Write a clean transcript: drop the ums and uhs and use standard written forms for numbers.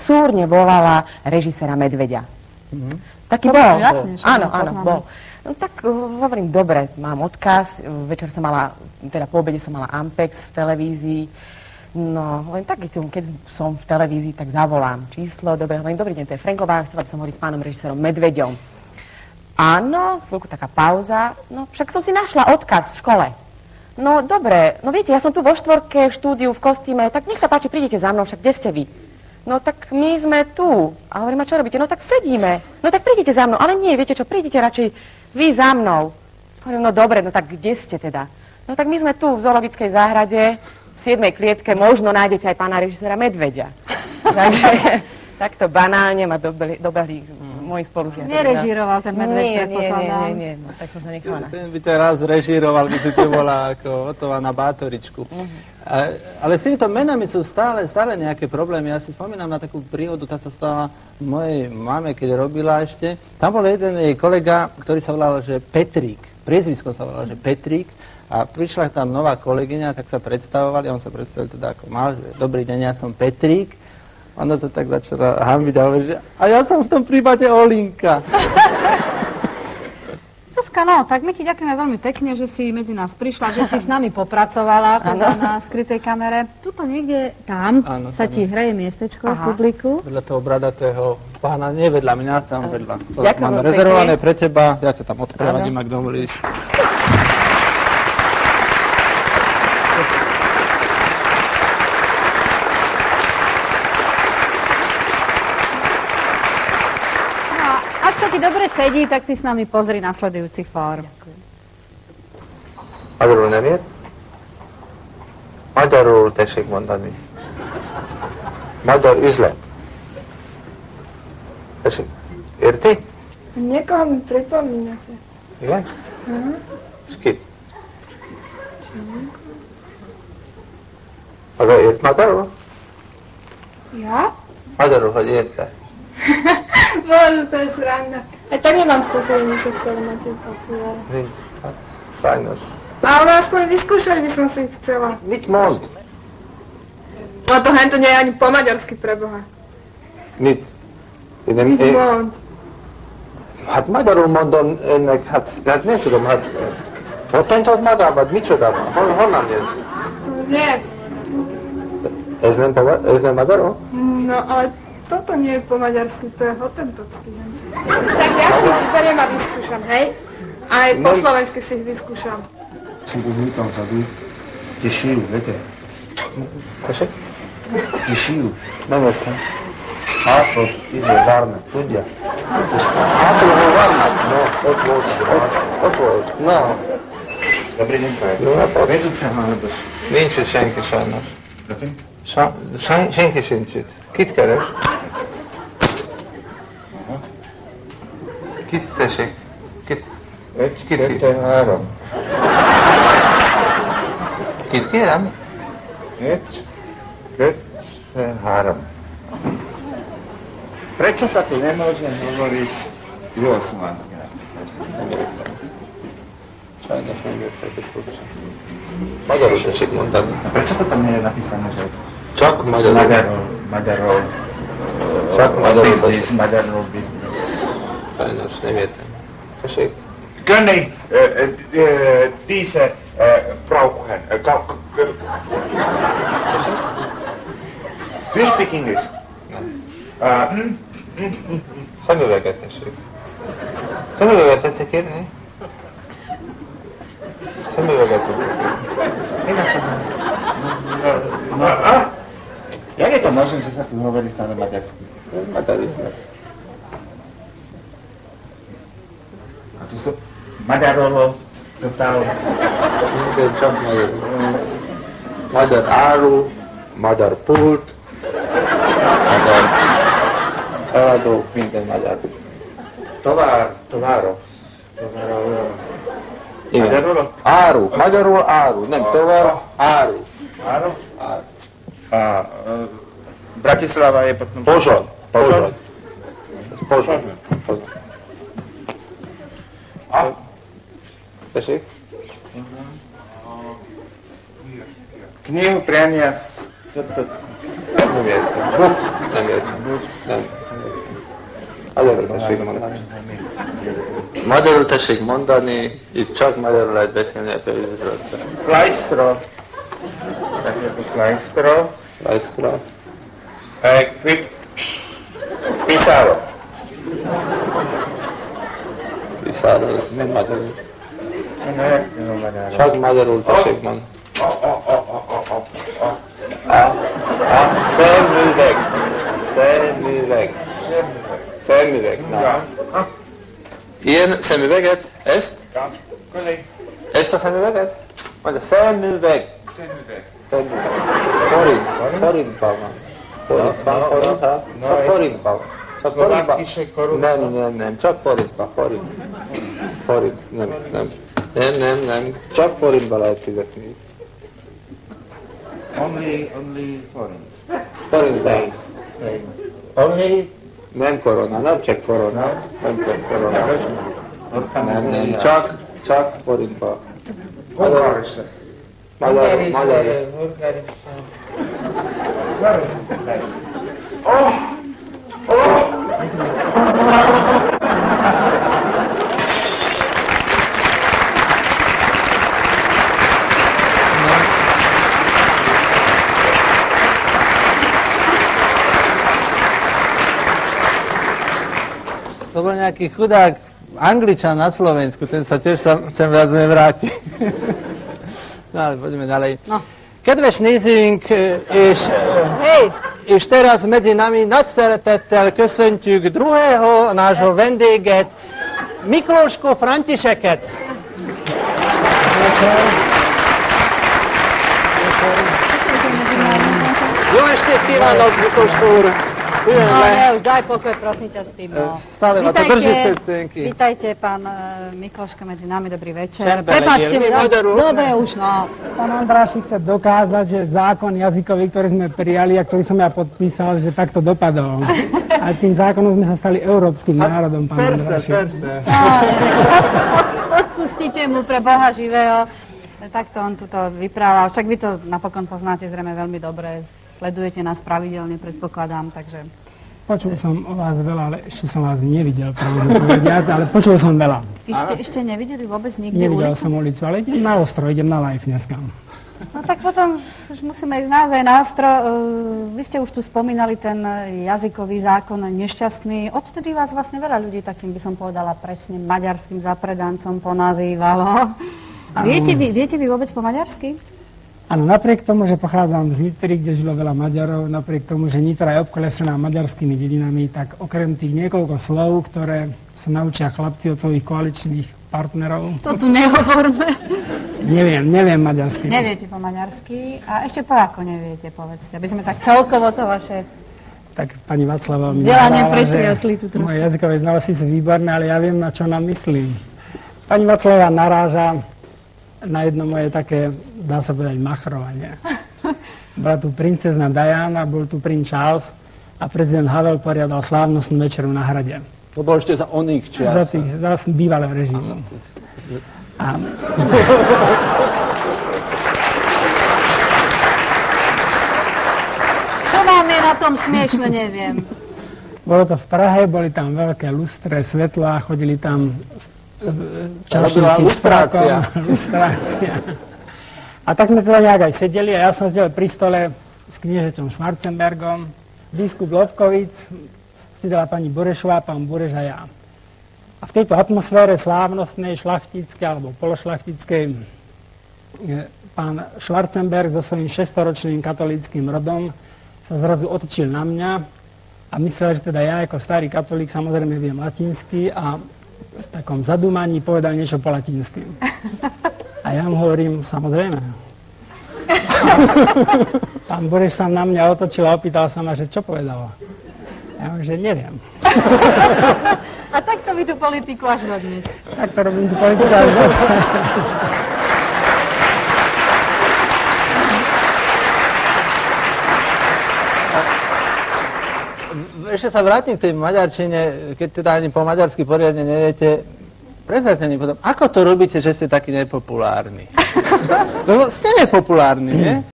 súrne volala režiséra Medveďa. Taký bol. Jasne, áno, bol. No tak hovorím, dobre, mám odkaz, večer som mala, teda po obede som mala Ampex v televízii, no, len tak, keď som v televízii, tak zavolám číslo, dobre, hovorím, dobrý deň, to je Franková, chcela by som hovoriť s pánom režisérom Medveďom. Áno, chvíľku taká pauza, no však som si našla odkaz v škole. No dobre, no viete, ja som tu vo štvorke, v štúdiu, v kostýme, tak nech sa páči, prídete za mnou, však kde ste vy? No tak my sme tu. A hovorím, a čo robíte? No tak sedíme. No tak prídete za mnou, ale nie, viete čo, prídete radšej vy za mnou. Hovorím, no dobre, no tak kde ste teda? No tak my sme tu v zoologickej záhrade, v 7. klietke, možno nájdete aj pána režiséra Medveďa. Takže takto banálne ma dobehli moji spolužiaci. Nerežíroval ten Medveď, predpokladám. Nie, no, tak som sa nechala. Ten by teraz režíroval, by si to bola ako hotová na bátoričku. Ale s týmito menami sú stále nejaké problémy. Ja si spomínam na takú príhodu, tá sa stala mojej mame, keď robila ešte. Tam bol jeden jej kolega, ktorý sa volal, že Petrík. Priezvisko sa volal, že Petrík. A prišla tam nová kolegyňa, tak sa predstavovali. On sa predstavil teda ako mal, že dobrý deň, ja som Petrík. Ona sa tak začala hanbiť a hovorí, že a ja som v tom prípade Olinka. Zuzka, no, tak my ti ďakujeme veľmi pekne, že si medzi nás prišla, že si s nami popracovala teda na skrytej kamere. Tuto niekde tam sa ti hreje miestečko v publiku. Vedľa toho bradatého pána, nie vedľa mňa, tam vedľa. To máme rezervované pre teba, ja ťa tam odprevadím, ak dovolíš. Ak sa ti dobre sedí, tak si s nami pozri nasledujúci fór. Magyarul nem ért? Magyarul tessék mondani. Magyar üzlet. Tessék. Érti? Niekoho mi pripomínate. Igen? S kit? Maga ért magyarul? Ja? Magyarul, hogy érte? Bože, to je sranda. Aj tak nemám spôsobenie všetko na tie papiere. Nincs. Hát, sajnos. Ale aspoň vyskúšať by som si chcela. Mit mond? No to hento nie je ani po maďarsky, preboha. Mit? Mit mond? Hát magyarul mondom ennek, hát nem tudom, hát potentot magam, vagy micsoda van? Honnan jön? Nie. Ez nem magyarul? No, ale toto nie je po maďarsky, to je hotentocký. Tak ja si ich beriem a vyskúšam, hej? Aj po slovensky si ich vyskúšam. 친구분이 tam vzadu těšíju, viete? Prosím? Těšíju. Nem értem. Hácot, várne, tudja. Hátul volt Varna? No, ott volt. No. Dobrý deň, prajem. Jó napot. Vedúce alebo... Nincs itt senki sajnos. Prosím? Senki sincs itt. Kit keres? Kit tessék? Kit? Kit? 3. Kit kérem? 1, 2, 3. Prečo sa tu nemôže hovoriť juhoslovanské? Sajnos nem értek egy furcsa. Magyarul tessék mondani. Prečo to tam nie je napísané, že... Csak magyarul. Magyarul. Csak magyarul. Magyarul biznisz. Sajnos nem értem. Tessék? Können diese brauchen. Do you speak English? Szemüveget tessék. Szemüveget tetszik kérni? Szemüveget tetszik kérni. Én azt mondom. Jak je to možné, že sa tu hovorí stále maďarsky? Magyar üzlet. A tu sú magyarról, totál... Minden csak magyar. Magyar áru, magyar pult, magyar eladók, minden magyar. Továrok. Igen. Magyarul? Áru, magyarul áru, nem tovar, áru. Áru? Áru. Bratislava je potom... Pozsony. Pozsony. A? Tessék? Knihu priania... Nem értem. Nem értem. Nem. Magyarul tessék mondani. Magyarul tessék mondani, itt csak magyarul lehet beszélni a televízióról. Fleischstraw. Fleischstraw. Fleischstraw. Pizarro. Pizarro, nem magyarul. Csak magyarul tessék mondani. Szemüveg. Szemüveg. Szemüveg, na. Ilyen szemüveget? Ezt? Ezt a szemüveget? Mondja, szemüveg. Szemüveg. Forintban van. Forintban. Csak forintban. Nem. Csak forintban. Forint. Nem. Csak forintban lehet fizetni. Only forint. Forintban. Only. Nem korona, nem csak korona. Nem, csak forintban. Magyar. To bol nejaký chudák Angličan na Slovensku, ten sa tiež sem viac nevráti. No ale poďme ďalej. No. Kedves nézőink, és teraz medzi nami nagy szeretettel köszöntjük druhého nášho vendéget, Miklósko Františeket. Jó estét kívánok, Miklósko úr! už daj pokoj, prosím ťa s tým. Stále ma to drží z tej scénky. Vítajte, pán Mikloško, medzi nami, dobrý večer. Prepáčte mi, dobre už, no. Pán Andrášik chce dokázať, že zákon jazykový, ktorý sme prijali a ktorý som ja podpísal, že takto dopadol. A tým zákonom sme sa stali európskym národom, pán Andrášik. Odpustite mu pre Boha živého. Takto on tuto vyprával. Však vy to napokon poznáte zrejme veľmi dobre. Sledujete nás pravidelne, predpokladám, takže... Počul som o vás veľa, ale ešte som vás nevidel, pravdu povediac, ale počul som veľa. Vy ste ešte nevideli vôbec nikde ulicu? Nevidel som ulicu, ale idem na ostro, idem na live dneska. No tak potom už musíme ísť naozaj na ostro. Vy ste už tu spomínali ten jazykový zákon nešťastný. Odtedy vás vlastne veľa ľudí, takým by som povedala presne, maďarským zapredancom ponazývalo. Viete vy vôbec po maďarsky? Áno, napriek tomu, že pochádzam z Nitry, kde žilo veľa Maďarov, napriek tomu, že Nitra je obkolesená maďarskými dedinami, tak okrem tých niekoľko slov, ktoré sa naučia chlapci od svojich koaličných partnerov... To tu nehovorme. Neviem maďarsky. Neviete po maďarsky. A ešte po ako neviete, povedzte. Aby sme tak celkovo to vaše... Tak pani Václava mi nadáva, že moje jazykové znalosti sú výborné, ale ja viem, na čo nám myslím. Pani Václava naráža na jedno moje také, dá sa povedať, machrovanie. Bola tu princezna Diana, bol tu princ Charles a prezident Havel poriadal slávnostnú večeru na hrade. To bolo ešte za oných čias. Za bývalého režimu. Čo vám je na tom smiešne, neviem. Bolo to v Prahe, boli tam veľké lustré svetlá, chodili tam čašníci s frakom. Lustrácia. A tak sme teda nejak aj sedeli a ja som sedel pri stole s kniežeťom Schwarzenbergom, biskup Lobkovic, sedela pani Burešová, pán Bureš a ja. A v tejto atmosfére slávnostnej, šlachtickej alebo pološlachtickej pán Schwarzenberg so svojím 600-ročným katolíckym rodom sa zrazu otočil na mňa a myslel, že teda ja ako starý katolík samozrejme viem latinsky a v takom zadúmaní povedal niečo po latinsky. A ja mu hovorím, samozrejme. Pán Bureš sa na mňa otočil a opýtal sa ma, že čo povedal. Ja hovorím, že neviem. A takto vy tú politiku až do dnes. Takto robím tú politiku až do dnes. Ešte sa vrátim k tej maďarčine, keď teda ani po maďarsky poriadne neviete. Predstavte mi potom, ako to robíte, že ste takí nepopulárni? Lebo ste nepopulárni, nie?